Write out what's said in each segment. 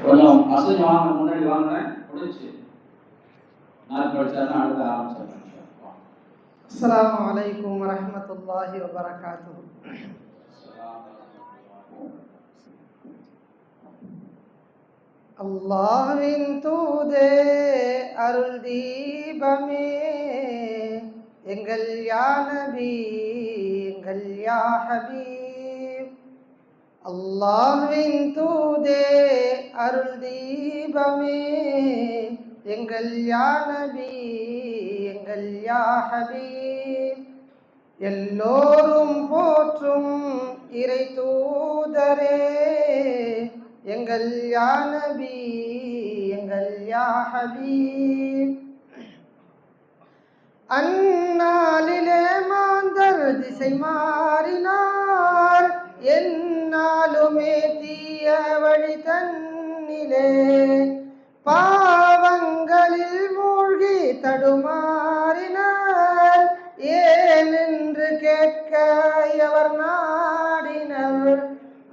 கொஞ்சம் அசைஞ்சு வாங்க, முன்னாடி வாங்கினேன் முடிச்சு நான் படித்தாலும் அடுத்த ஆரம்பிச்சேன். அஸ்ஸலாமு அலைக்கும் வரஹ்மத்துல்லாஹி வபரகாத்துஹு. அல்லாஹ்வின் தூதே அருள் தீபமே எங்கள் யா நபி எங்கள் யா ஹபீப். அல்லாஹ்வின் தூதே அருள் தீபமே எங்கள் யா நபி எங்கள் யா ஹபீப். எல்லோரும் போற்றும் இறை தூதரே எங்கள் யா நபி எங்கள் யா ஹபீப். அந்நாளிலே மாந்தர் திசை மாறினார், எந்நாளுமே தீய வழி தன்னிலே பாவங்களில் மூழ்கி தடுமாறினார். ஏனென்று கேட்க எவர் நாடினர்,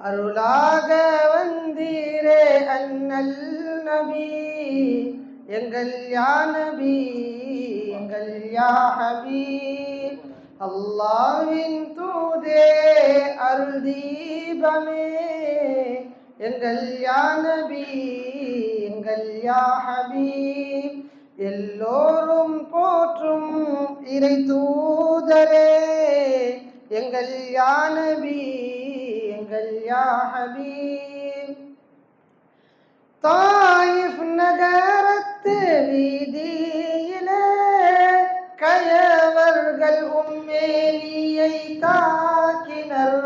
அருளாக வந்தீரே அன்னல் நபி எங்கள் யா நபி எங்கள் யா ஹபீப். அல்லாஹ்வின் தூதே அருள் தீபமே எங்கள் யா நபி எங்கள் யா ஹபீப். எல்லோரும் போற்றும் இறை தூதரே எங்கள் யா நபி எங்கள் யா ஹபீப். தாயிஃப் நகரத்து வீதியிலே கயவர்கள் உம்மேலியை தாக்கினர்.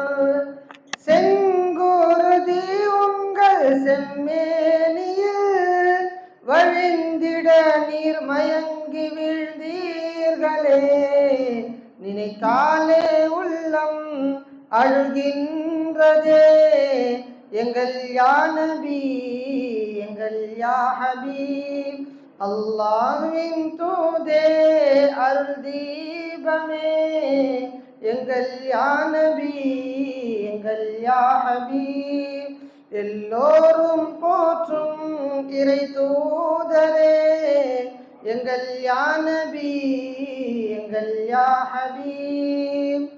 செங்குருதி உங்கள் செம்மேனியில் வழிந்திட நீர் மயங்கி வீழ்ந்தீர்களே. நினைத்தாலே உள்ளம் அழுகின்றதே எங்கள் யா நபி எங்கள் யா ஹபீப். அல்லாஹ்வின் தூதே அருள் தீபமே எங்கள் யா நபி எங்கள் யா ஹபீப். எல்லோரும் போற்றும் இறை தூதரே எங்கள் யா நபி எங்கள் யா ஹபீப்.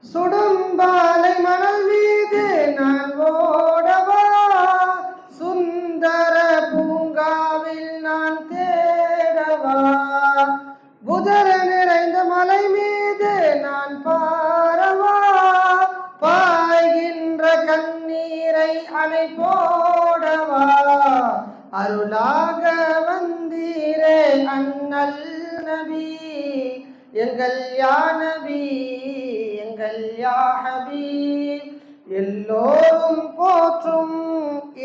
சுடும்பாலை மணல் மீது நான் ஓடவா, சுந்தர பூங்காவில் நான் தேடவா, புதர நிறைந்த மலை மீது நான் பாரவா, பாய்கின்ற கண்ணீரை அணை போடவா, அருளாக வந்தீரே அன்னல் நபி எங்கள் யா நபி எங்கள் யா ஹபீப். எல்லோரும் போற்றும்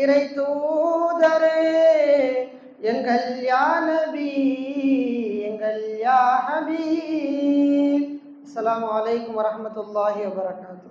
இறை தூதரே எங்கள் யா நபி எங்கள் யா ஹபீப். அஸ்ஸலாமு அலைக்கும் வரஹ்மத்துல்லாஹி வபரகாத்துஹு.